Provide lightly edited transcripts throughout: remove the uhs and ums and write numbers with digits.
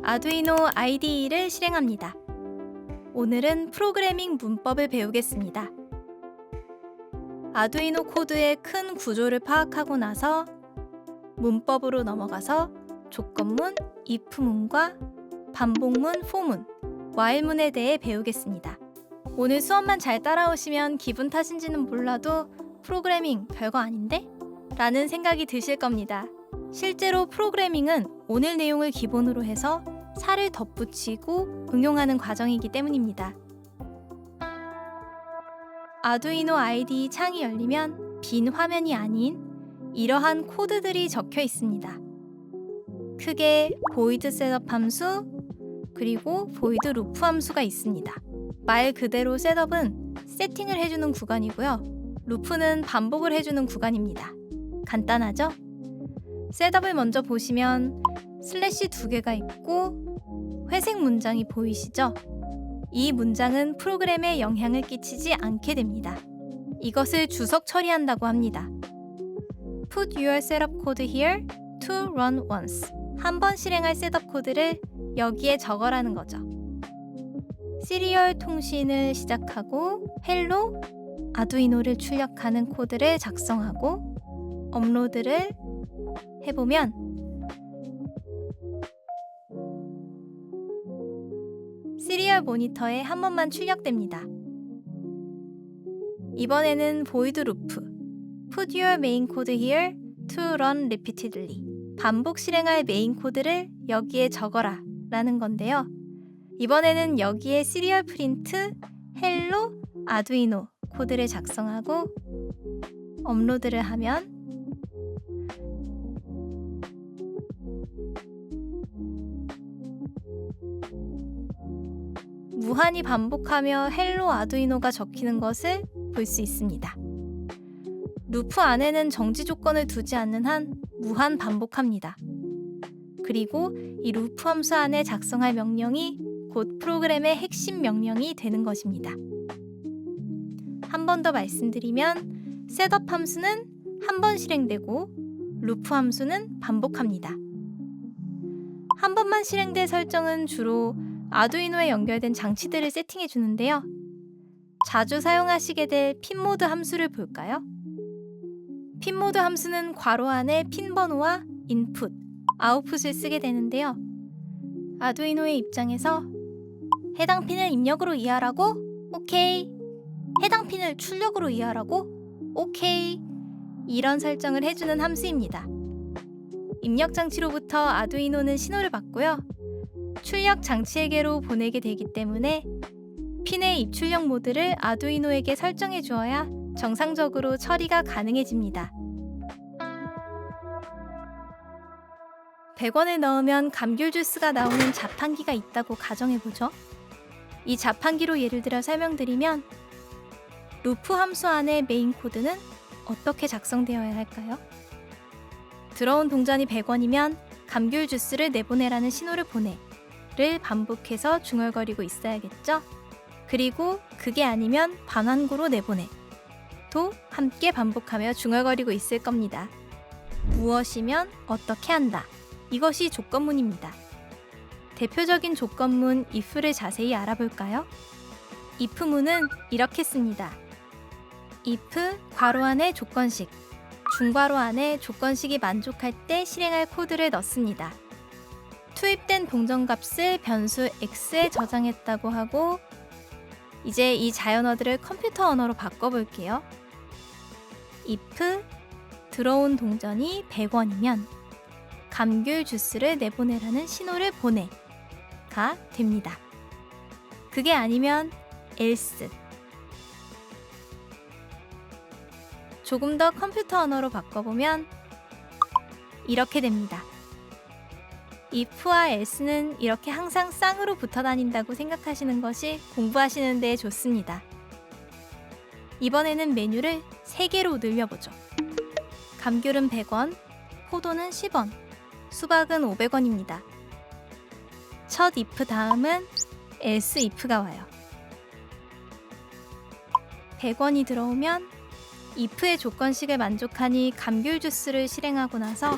아두이노 IDE를 실행합니다. 오늘은 프로그래밍 문법을 배우겠습니다. 아두이노 코드의 큰 구조를 파악하고 나서 문법으로 넘어가서 조건문, if문과 반복문, for문, while문에 대해 배우겠습니다. 오늘 수업만 잘 따라오시면 기분 탓인지는 몰라도 프로그래밍 별거 아닌데? 라는 생각이 드실 겁니다. 실제로 프로그래밍은 오늘 내용을 기본으로 해서 살을 덧붙이고 응용하는 과정이기 때문입니다. 아두이노 IDE 창이 열리면 빈 화면이 아닌 이러한 코드들이 적혀 있습니다. 크게 void 셋업 함수 그리고 void loop 함수가 있습니다. 말 그대로 셋업은 세팅을 해주는 구간이고요. 루프는 반복을 해주는 구간입니다. 간단하죠? 셋업을 먼저 보시면 슬래시 2개가 있고 회색 문장이 보이시죠? 이 문장은 프로그램에 영향을 끼치지 않게 됩니다. 이것을 주석 처리한다고 합니다. Put your setup code here to run once. 한 번 실행할 셋업 코드를 여기에 적어라는 거죠. 시리얼 통신을 시작하고 헬로 아두이노를 출력하는 코드를 작성하고 업로드를 해보면 시리얼 모니터에 한 번만 출력됩니다. 이번에는 void loop, put your main code here to run repeatedly. 반복 실행할 메인 코드를 여기에 적어라 라는 건데요. 이번에는 여기에 시리얼 프린트 헬로 아두이노 코드를 작성하고 업로드를 하면 무한히 반복하며 헬로 아두이노가 적히는 것을 볼 수 있습니다. 루프 안에는 정지 조건을 두지 않는 한 무한 반복합니다. 그리고 이 루프 함수 안에 작성할 명령이 곧 프로그램의 핵심 명령이 되는 것입니다. 한 번 더 말씀드리면 셋업 함수는 한 번 실행되고 루프 함수는 반복합니다. 한 번만 실행될 설정은 주로 아두이노에 연결된 장치들을 세팅해 주는데요. 자주 사용하시게 될 핀모드 함수를 볼까요? 핀모드 함수는 괄호 안에 핀 번호와 인풋, 아웃풋을 쓰게 되는데요. 아두이노의 입장에서 해당 핀을 입력으로 이해하라고? 오케이. 해당 핀을 출력으로 이해하라고? 오케이. 이런 설정을 해주는 함수입니다. 입력 장치로부터 아두이노는 신호를 받고요. 출력 장치에게로 보내게 되기 때문에 핀의 입출력 모드를 아두이노에게 설정해 주어야 정상적으로 처리가 가능해집니다. 100원을 넣으면 감귤 주스가 나오는 자판기가 있다고 가정해보죠. 이 자판기로 예를 들어 설명드리면 루프 함수 안의 메인 코드는 어떻게 작성되어야 할까요? 들어온 동전이 100원이면 감귤 주스를 내보내라는 신호를 보내를 반복해서 중얼거리고 있어야겠죠? 그리고 그게 아니면 반환구로 내보내 도 함께 반복하며 중얼거리고 있을 겁니다. 무엇이면 어떻게 한다. 이것이 조건문입니다. 대표적인 조건문 if를 자세히 알아볼까요? if문은 이렇게 씁니다. if 괄호 안에 조건식, 중괄호 안에 조건식이 만족할 때 실행할 코드를 넣습니다. 투입된 동전값을 변수 x에 저장했다고 하고 이제 이 자연 어들을 컴퓨터 언어로 바꿔볼게요. if 들어온 동전이 100원이면 감귤 주스를 내보내라는 신호를 보내가 됩니다. 그게 아니면 else. 조금 더 컴퓨터 언어로 바꿔보면 이렇게 됩니다. if와 else는 이렇게 항상 쌍으로 붙어 다닌다고 생각하시는 것이 공부하시는 데 좋습니다. 이번에는 메뉴를 3개로 늘려보죠. 감귤은 100원, 포도는 10원, 수박은 500원입니다. 첫 if 다음은 else if가 와요. 100원이 들어오면 if의 조건식을 만족하니 감귤 주스를 실행하고 나서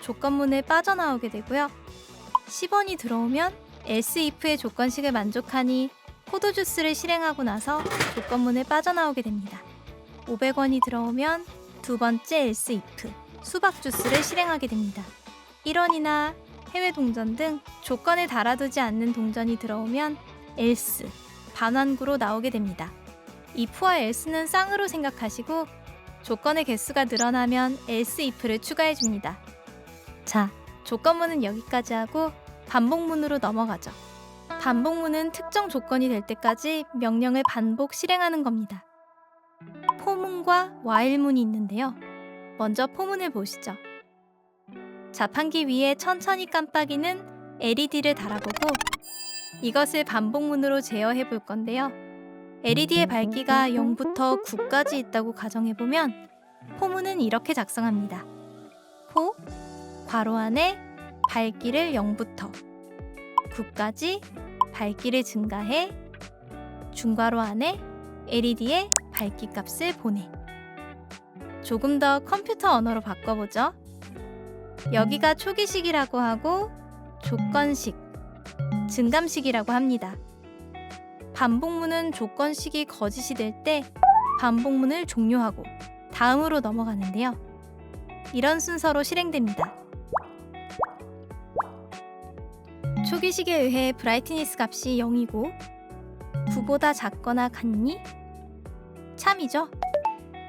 조건문을 빠져나오게 되고요. 10원이 들어오면 else if의 조건식을 만족하니 포도 주스를 실행하고 나서 조건문을 빠져나오게 됩니다. 500원이 들어오면 두 번째 else if, 수박 주스를 실행하게 됩니다. 1원이나 해외 동전 등 조건을 달아두지 않는 동전이 들어오면 else, 반환구로 나오게 됩니다. if와 else는 쌍으로 생각하시고 조건의 개수가 늘어나면 else if를 추가해줍니다. 자, 조건문은 여기까지 하고 반복문으로 넘어가죠. 반복문은 특정 조건이 될 때까지 명령을 반복 실행하는 겁니다. 포문과 while문이 있는데요. 먼저 포문을 보시죠. 자판기 위에 천천히 깜빡이는 LED를 달아보고 이것을 반복문으로 제어해 볼 건데요. LED의 밝기가 0부터 9까지 있다고 가정해보면 포문은 이렇게 작성합니다. 포, 괄호 안에 밝기를 0부터 9까지 밝기를 증가해 중괄호 안에 LED의 밝기 값을 보내. 조금 더 컴퓨터 언어로 바꿔보죠. 여기가 초기식이라고 하고 조건식, 증감식이라고 합니다. 반복문은 조건식이 거짓이 될 때 반복문을 종료하고 다음으로 넘어가는데요. 이런 순서로 실행됩니다. 초기식에 의해 브라이트니스 값이 0이고 9보다 작거나 같니? 참이죠.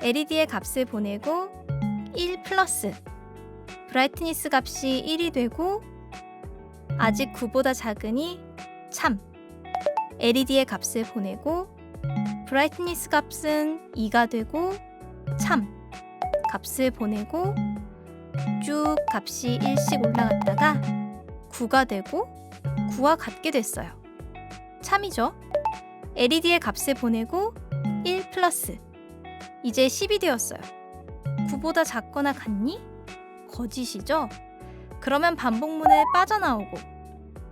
LED의 값을 보내고 1 플러스 브라이트니스 값이 1이 되고 아직 9보다 작으니 참. LED의 값을 보내고 브라이트니스 값은 2가 되고 참. 값을 보내고 쭉 값이 1씩 올라갔다가 9가 되고 9와 같게 됐어요. 참이죠. LED의 값을 보내고 1 플러스 이제 10이 되었어요. 9보다 작거나 같니? 거짓이죠? 그러면 반복문을 빠져나오고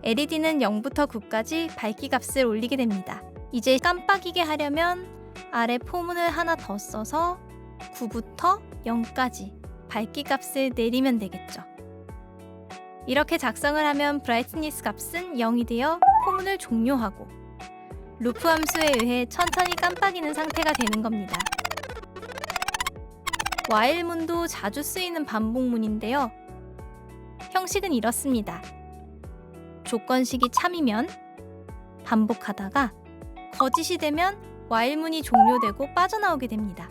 LED는 0부터 9까지 밝기 값을 올리게 됩니다. 이제 깜빡이게 하려면 아래 포문을 하나 더 써서 9부터 0까지 밝기 값을 내리면 되겠죠. 이렇게 작성을 하면 브라이트니스 값은 0이 되어 포문을 종료하고 루프 함수에 의해 천천히 깜빡이는 상태가 되는 겁니다. while문도 자주 쓰이는 반복문인데요. 형식은 이렇습니다. 조건식이 참이면 반복하다가 거짓이 되면 while문이 종료되고 빠져나오게 됩니다.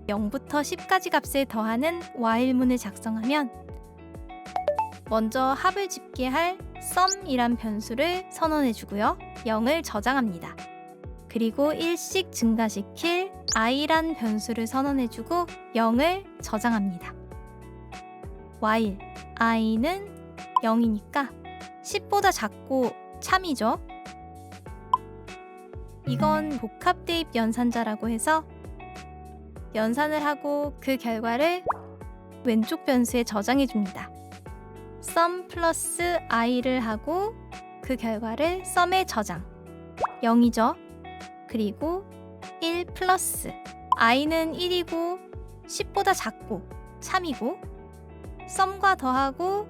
0부터 10까지 값을 더하는 while문을 작성하면 먼저 합을 집계할 sum이란 변수를 선언해주고요. 0을 저장합니다. 그리고 1씩 증가시킬 i란 변수를 선언해주고 0을 저장합니다. while i는 0이니까 10보다 작고 참이죠. 이건 복합 대입 연산자라고 해서 연산을 하고 그 결과를 왼쪽 변수에 저장해 줍니다. sum 플러스 i를 하고 그 결과를 sum에 저장 0이죠. 그리고 1 플러스 i는 1이고 10보다 작고 참이고 sum과 더하고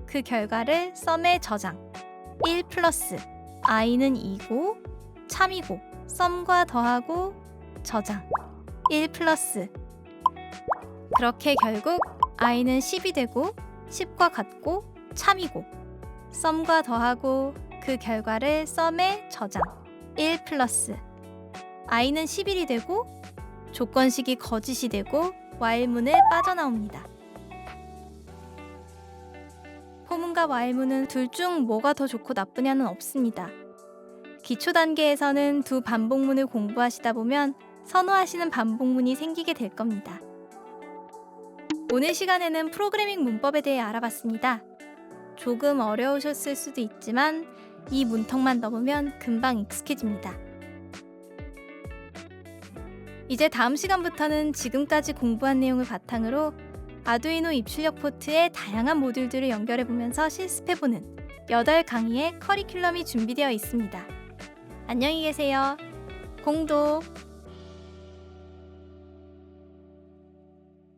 그 결과를 sum에 저장 1 플러스 i는 2고 참이고 sum과 더하고 저장 1 플러스 그렇게 결국 i는 10이 되고 10과 같고 참이고 sum과 더하고 그 결과를 sum에 저장 1 플러스 i는 11이 되고 조건식이 거짓이 되고 while문을 빠져나옵니다. 포문과 while문은 둘 중 뭐가 더 좋고 나쁘냐는 없습니다. 기초 단계에서는 두 반복문을 공부하시다 보면 선호하시는 반복문이 생기게 될 겁니다. 오늘 시간에는 프로그래밍 문법에 대해 알아봤습니다. 조금 어려우셨을 수도 있지만 이 문턱만 넘으면 금방 익숙해집니다. 이제 다음 시간부터는 지금까지 공부한 내용을 바탕으로 아두이노 입출력 포트의 다양한 모듈들을 연결해보면서 실습해보는 8강의의 커리큘럼이 준비되어 있습니다. 안녕히 계세요. 공도